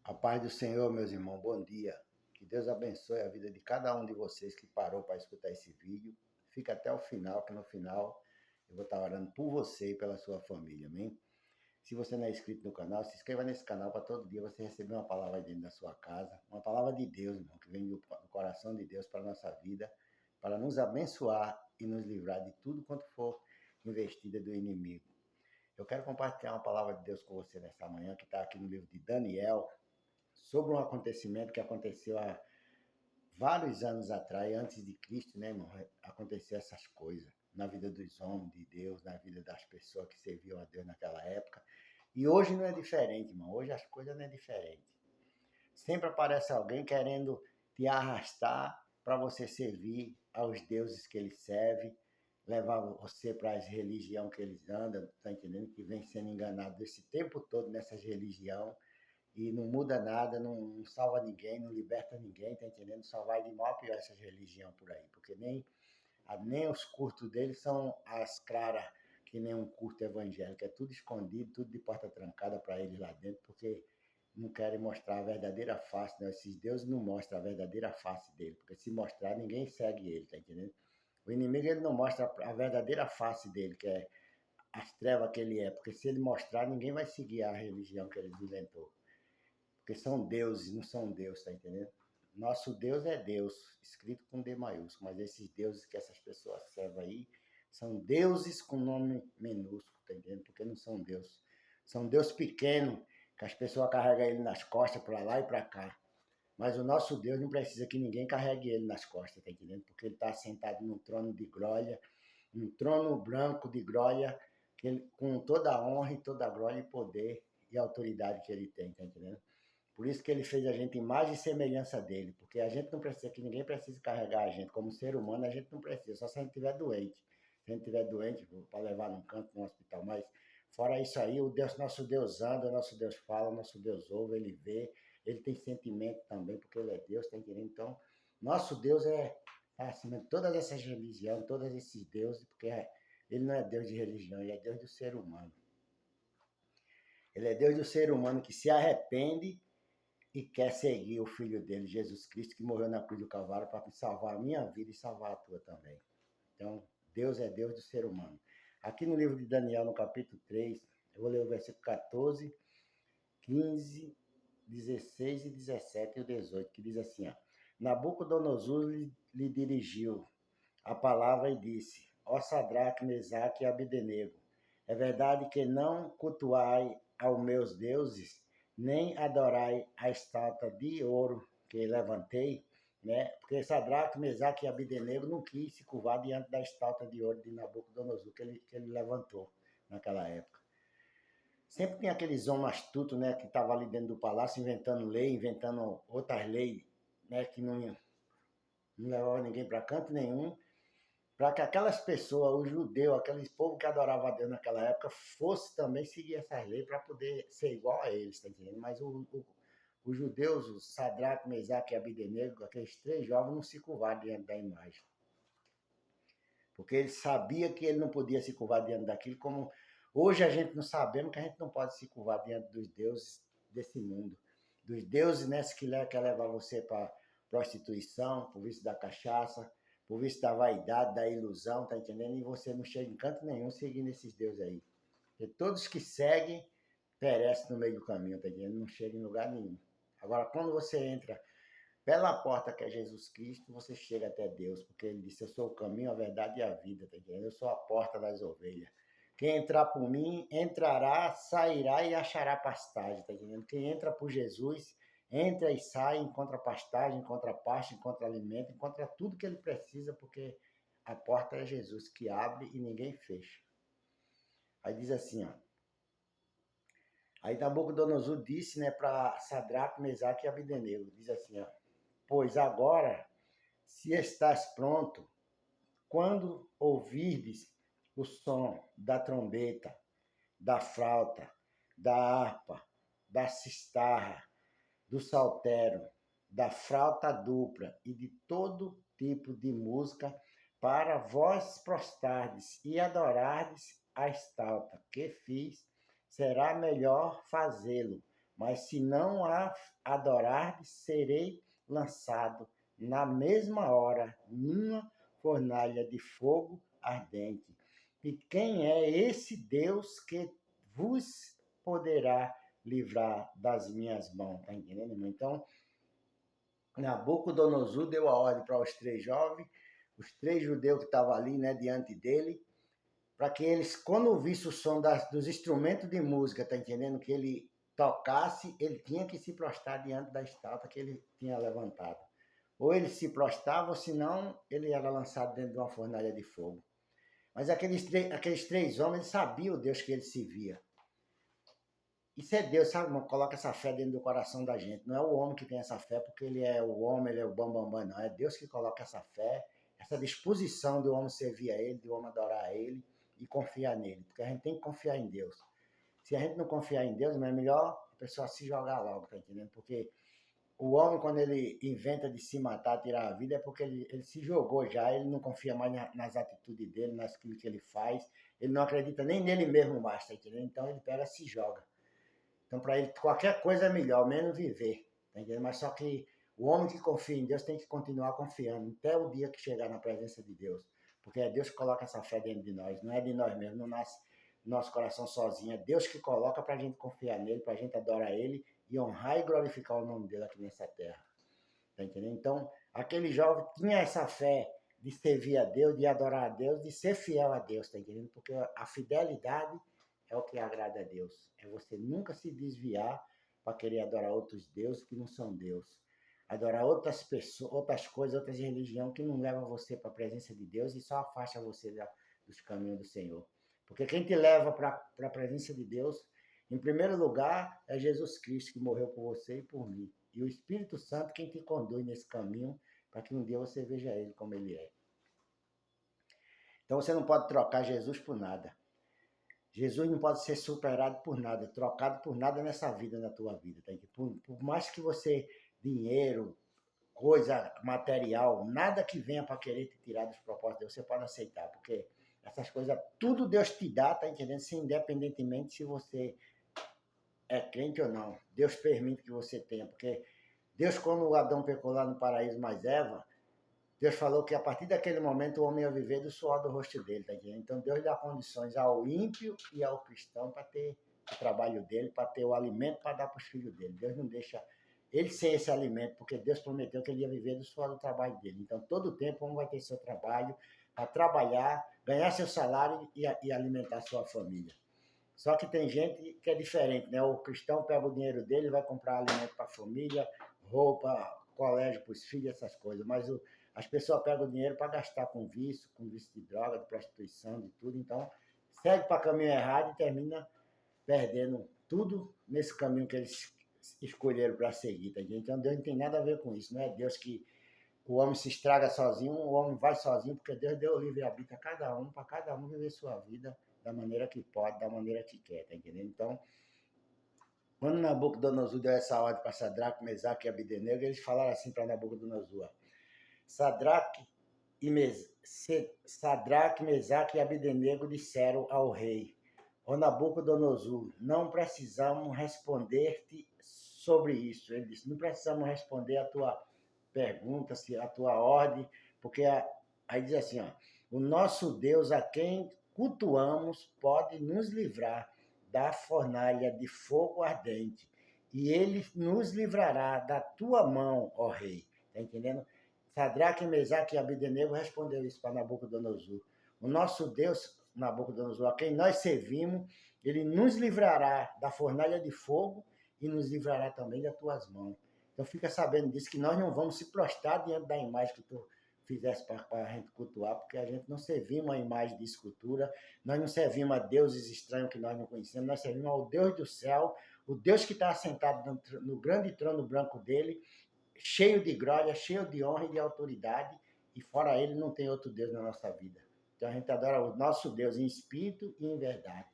A paz do Senhor, meus irmãos, bom dia. Que Deus abençoe a vida de cada um de vocês que parou para escutar esse vídeo. Fica até o final, que no final eu vou estar orando por você e pela sua família, amém? Se você não é inscrito no canal, se inscreva nesse canal para todo dia você receber uma palavra dentro da sua casa. Uma palavra de Deus, irmão, que vem do coração de Deus para a nossa vida, para nos abençoar e nos livrar de tudo quanto for investida do inimigo. Eu quero compartilhar uma palavra de Deus com você nessa manhã, que está aqui no livro de Daniel, sobre um acontecimento que aconteceu há vários anos atrás, antes de Cristo, né, irmão? Aconteceu essas coisas na vida dos homens de Deus, na vida das pessoas que serviam a Deus naquela época. E hoje não é diferente, irmão. Hoje as coisas não é diferente. Sempre aparece alguém querendo te arrastar para você servir aos deuses que ele serve, levar você para as religiões que eles andam, tá entendendo? Que vem sendo enganado esse tempo todo nessas religiões e não muda nada, não salva ninguém, não liberta ninguém, tá entendendo? Só vai de mal a pior essas religiões por aí, porque nem os cultos deles são as claras, que nem um culto evangélico, é tudo escondido, tudo de porta trancada para eles lá dentro, porque não querem mostrar a verdadeira face, né? Esses deuses não mostram a verdadeira face dele, porque se mostrar, ninguém segue ele, tá entendendo? O inimigo ele não mostra a verdadeira face dele, que é as trevas que ele é, porque se ele mostrar, ninguém vai seguir a religião que ele inventou. Porque são deuses, não são Deus, tá entendendo? Nosso Deus é Deus, escrito com D maiúsculo, mas esses deuses que essas pessoas servem aí são deuses com nome minúsculo, tá entendendo? Porque não são Deus. São Deus pequeno, que as pessoas carregam ele nas costas para lá e para cá. Mas o nosso Deus não precisa que ninguém carregue ele nas costas, tá entendendo? Porque ele está sentado num trono de glória, um trono branco de glória, que ele, com toda a honra e toda a glória e poder e autoridade que ele tem, tá entendendo? Por isso que ele fez a gente imagem e semelhança dele, porque a gente não precisa, que ninguém precisa carregar a gente. Como ser humano, a gente não precisa, só se a gente estiver doente. Se a gente estiver doente, para levar num canto, num hospital. Mas, fora isso aí, o Deus, nosso Deus anda, nosso Deus fala, nosso Deus ouve, ele vê, ele tem sentimento também, porque ele é Deus, tá entendendo? Então, nosso Deus é acima de todas essas religiões, todos esses deuses, porque ele não é Deus de religião, ele é Deus do ser humano. Ele é Deus do ser humano que se arrepende e quer seguir o Filho dele, Jesus Cristo, que morreu na cruz do Calvário para salvar a minha vida e salvar a tua também. Então, Deus é Deus do ser humano. Aqui no livro de Daniel, no capítulo 3, eu vou ler o versículo 14, 15, 16 e 17 e o 18, que diz assim, ó, Nabucodonosor lhe dirigiu a palavra e disse, ó Sadraque, Mesaque e Abdenego, é verdade que não cultuai aos meus deuses, nem adorai a estátua de ouro que levantei, né? Porque Sadraque, Mesaque e Abdenego não quis se curvar diante da estátua de ouro de Nabucodonosor que ele levantou naquela época. Sempre tem aqueles homens astutos, né, que estavam ali dentro do palácio inventando lei, inventando outras leis, né, que não levavam ninguém para canto nenhum, para que aquelas pessoas, os judeus, aqueles povo que adorava a Deus naquela época, fosse também seguir essas leis para poder ser igual a eles, tá entendendo? Mas os judeus, os Sadraque, Mesaque e Abdenego, aqueles três jovens não se curvaram diante da imagem. Porque ele sabia que ele não podia se curvar diante daquilo, como hoje a gente não sabemos que a gente não pode se curvar diante dos deuses desse mundo. Dos deuses, né, que quer levar você para prostituição, por vício da cachaça, por vício da vaidade, da ilusão, tá entendendo? E você não chega em canto nenhum seguindo esses deuses aí. Porque todos que seguem perecem no meio do caminho, tá entendendo? Não chega em lugar nenhum. Agora, quando você entra pela porta que é Jesus Cristo, você chega até Deus, porque ele disse, eu sou o caminho, a verdade e a vida, tá entendendo? Eu sou a porta das ovelhas. Quem entrar por mim, entrará, sairá e achará pastagem, tá entendendo? Quem entra por Jesus, entra e sai, encontra pastagem, encontra pasto, encontra alimento, encontra tudo que ele precisa, porque a porta é Jesus que abre e ninguém fecha. Aí diz assim, ó. Aí Nabucodonosor disse, né, para Sadraque, Mesaque e Abdenego, diz assim, ó, pois agora, se estás pronto, quando ouvirdes o som da trombeta, da flauta, da harpa, da citarra, do saltério, da flauta dupla e de todo tipo de música, para vós prostardes e adorardes a estátua que fiz, será melhor fazê-lo, mas se não a adorardes, serei lançado na mesma hora numa fornalha de fogo ardente. E quem é esse Deus que vos poderá livrar das minhas mãos? Está entendendo, irmão? Então, Nabucodonosor deu a ordem para os 3 jovens, os 3 judeus que estavam ali, né, diante dele, para que eles, quando vissem o som dos instrumentos de música, tá entendendo? Que ele tocasse, ele tinha que se prostrar diante da estátua que ele tinha levantado. Ou ele se prostrava, ou senão ele era lançado dentro de uma fornalha de fogo. Mas aqueles 3 homens sabiam o Deus que ele servia. Isso é Deus, sabe, irmão? Coloca essa fé dentro do coração da gente. Não é o homem que tem essa fé porque ele é o homem, ele é o bambambam, não. É Deus que coloca essa fé, essa disposição do homem servir a ele, do homem adorar a ele e confiar nele. Porque a gente tem que confiar em Deus. Se a gente não confiar em Deus, é melhor a pessoa se jogar logo, tá entendendo? Porque o homem, quando ele inventa de se matar, tirar a vida, é porque ele se jogou já, ele não confia mais nas atitudes dele, naquilo que ele faz, ele não acredita nem nele mesmo mais, tá entendendo? Então ele pega e se joga. Então, para ele, qualquer coisa é melhor, menos viver. Tá entendendo? Mas só que o homem que confia em Deus tem que continuar confiando, até o dia que chegar na presença de Deus. Porque é Deus que coloca essa fé dentro de nós, não é de nós mesmos, não nasce no nosso coração sozinho. É Deus que coloca para a gente confiar nele, para a gente adorar ele e honrar e glorificar o nome dele aqui nessa terra. Tá entendendo? Então, aquele jovem tinha essa fé de servir a Deus, de adorar a Deus, de ser fiel a Deus, tá entendendo? Porque a fidelidade é o que agrada a Deus. É você nunca se desviar para querer adorar outros deuses que não são Deus. Adorar outras pessoas, outras coisas, outras religiões que não levam você para a presença de Deus e só afasta você dos caminhos do Senhor. Porque quem te leva para a presença de Deus, em primeiro lugar, é Jesus Cristo que morreu por você e por mim. E o Espírito Santo quem te conduz nesse caminho para que um dia você veja ele como ele é. Então você não pode trocar Jesus por nada. Jesus não pode ser superado por nada, trocado por nada nessa vida, na tua vida. Tá? Por mais que você, dinheiro, coisa material, nada que venha para querer te tirar dos propósitos de Deus, você pode aceitar, porque essas coisas, tudo Deus te dá, tá entendendo? Se independentemente se você é crente ou não. Deus permite que você tenha, porque Deus, quando o Adão pecou lá no paraíso mais Eva, Deus falou que a partir daquele momento o homem ia viver do suor do rosto dele, tá entendendo? Então Deus dá condições ao ímpio e ao cristão para ter o trabalho dele, para ter o alimento para dar para os filhos dele. Deus não deixa ele ser esse alimento, porque Deus prometeu que ele ia viver do suor do trabalho dele. Então todo o tempo o homem vai ter seu trabalho, para trabalhar, ganhar seu salário e alimentar sua família. Só que tem gente que é diferente, né? O cristão pega o dinheiro dele, vai comprar alimento para a família, roupa, colégio para os filhos, essas coisas. Mas as pessoas pegam o dinheiro para gastar com vício de droga, de prostituição, de tudo. Então, segue para caminho errado e termina perdendo tudo nesse caminho que eles escolheram para seguir. Tá? Então, Deus não tem nada a ver com isso. Não é Deus que o homem se estraga sozinho, o homem vai sozinho, porque Deus deu o livre-arbítrio a cada um, para cada um viver sua vida da maneira que pode, da maneira que quer, tá entendendo? Então, quando Nabucodonosor deu essa ordem para Sadraque, Mesaque e Abdenego, eles falaram assim para Nabucodonosor: Sadraque, Sadraque, Mesaque e Abdenego disseram ao rei: Ó Nabucodonosor, não precisamos responder-te sobre isso. Ele disse: não precisamos responder a tua pergunta, a tua ordem, porque aí diz assim, ó, o nosso Deus a quem cultuamos pode nos livrar da fornalha de fogo ardente, e ele nos livrará da tua mão, ó rei. Tá entendendo? Sadraque, Mesaque e Abdenego respondeu isso para Nabucodonosor. O nosso Deus, Nabucodonosor, a quem nós servimos, ele nos livrará da fornalha de fogo e nos livrará também das tuas mãos. Então fica sabendo disso, que nós não vamos se prostrar diante da imagem que tu fizesse para a gente cultuar, porque a gente não servimos a imagem de escultura, nós não servimos a deuses estranhos que nós não conhecemos, nós servimos ao Deus do céu, o Deus que está assentado no grande trono branco dele, cheio de glória, cheio de honra e de autoridade, e fora ele não tem outro Deus na nossa vida. Então a gente adora o nosso Deus em espírito e em verdade.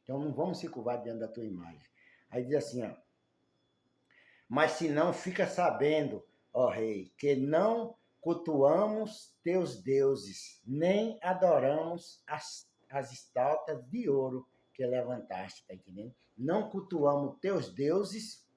Então não vamos se curvar diante da tua imagem. Aí diz assim, ó, mas se não, fica sabendo, ó rei, que não cultuamos teus deuses, nem adoramos as estátuas de ouro que levantaste, tá entendendo? Não cultuamos teus deuses,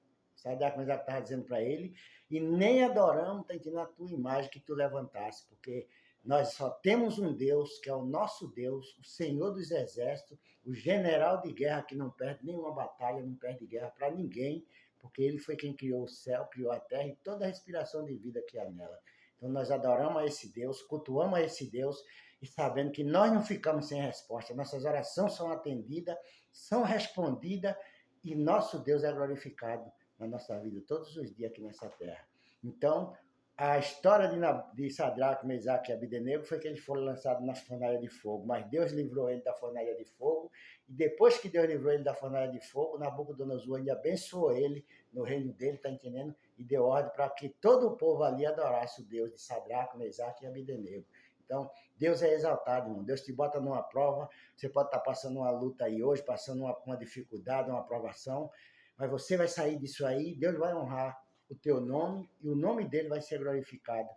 Sadraque, Mesaque estava dizendo para ele, e nem adoramos, tá entendendo, a tua imagem que tu levantaste, porque nós só temos um Deus, que é o nosso Deus, o Senhor dos Exércitos, o general de guerra que não perde nenhuma batalha, não perde guerra para ninguém, porque ele foi quem criou o céu, criou a terra e toda a respiração de vida que há nela. Então nós adoramos a esse Deus, cultuamos a esse Deus e sabendo que nós não ficamos sem resposta, nossas orações são atendidas, são respondidas e nosso Deus é glorificado na nossa vida todos os dias aqui nessa terra. Então, a história de Sadraque, Mesaque e Abdenego foi que eles foram lançados na fornalha de fogo, mas Deus livrou ele da fornalha de fogo, e depois que Deus livrou ele da fornalha de fogo, Nabucodonosor ainda abençoou ele no reino dele, tá entendendo? E deu ordem para que todo o povo ali adorasse o Deus de Sadraque, Mesaque e Abdenego. Então, Deus é exaltado, irmão. Deus te bota numa prova, você pode estar passando uma luta aí hoje, passando uma dificuldade, uma provação, mas você vai sair disso aí, Deus vai honrar o teu nome e o nome dele vai ser glorificado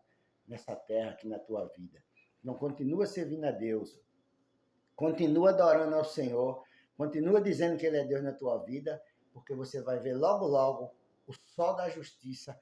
nessa terra aqui na tua vida. Então, continua servindo a Deus, continua adorando ao Senhor, continua dizendo que ele é Deus na tua vida, porque você vai ver logo, logo o sol da justiça,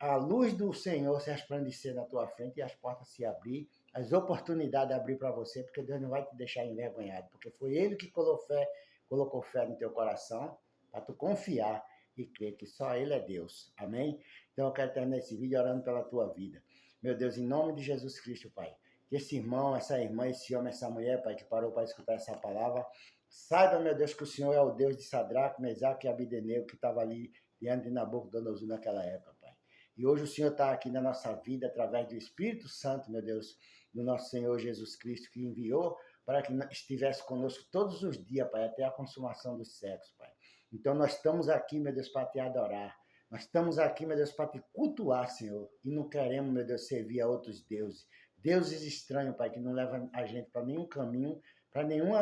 a luz do Senhor se resplandecer na tua frente e as portas se abrir, as oportunidades abrir para você, porque Deus não vai te deixar envergonhado, porque foi ele que colocou fé no teu coração, para tu confiar e crer que só ele é Deus. Amém? Então eu quero terminar esse vídeo orando pela tua vida. Meu Deus, em nome de Jesus Cristo, Pai, que esse irmão, essa irmã, esse homem, essa mulher, Pai, que parou para escutar essa palavra, saiba, meu Deus, que o Senhor é o Deus de Sadraque, Mesaque e Abdenego, que estava ali diante de Nabucodonosor naquela época, Pai. E hoje o Senhor está aqui na nossa vida, através do Espírito Santo, meu Deus, do nosso Senhor Jesus Cristo, que enviou para que estivesse conosco todos os dias, Pai, até a consumação dos séculos, Pai. Então nós estamos aqui, meu Deus, para te adorar. Nós estamos aqui, meu Deus, para te cultuar, Senhor. E não queremos, meu Deus, servir a outros deuses. Deuses estranhos, Pai, que não levam a gente para nenhum caminho, para nenhum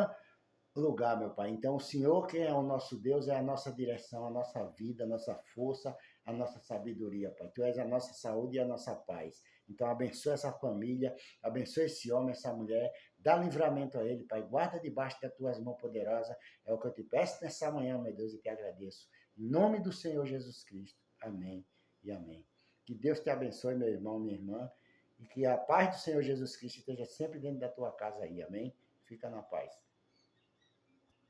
lugar, meu Pai. Então, o Senhor, que é o nosso Deus, é a nossa direção, a nossa vida, a nossa força, a nossa sabedoria, Pai. Tu és a nossa saúde e a nossa paz. Então, abençoa essa família, abençoa esse homem, essa mulher, dá livramento a ele, Pai. Guarda debaixo das tuas mãos poderosas. É o que eu te peço nessa manhã, meu Deus, e te agradeço. Em nome do Senhor Jesus Cristo. Amém e amém. Que Deus te abençoe, meu irmão, minha irmã, e que a paz do Senhor Jesus Cristo esteja sempre dentro da tua casa aí. Amém? Fica na paz.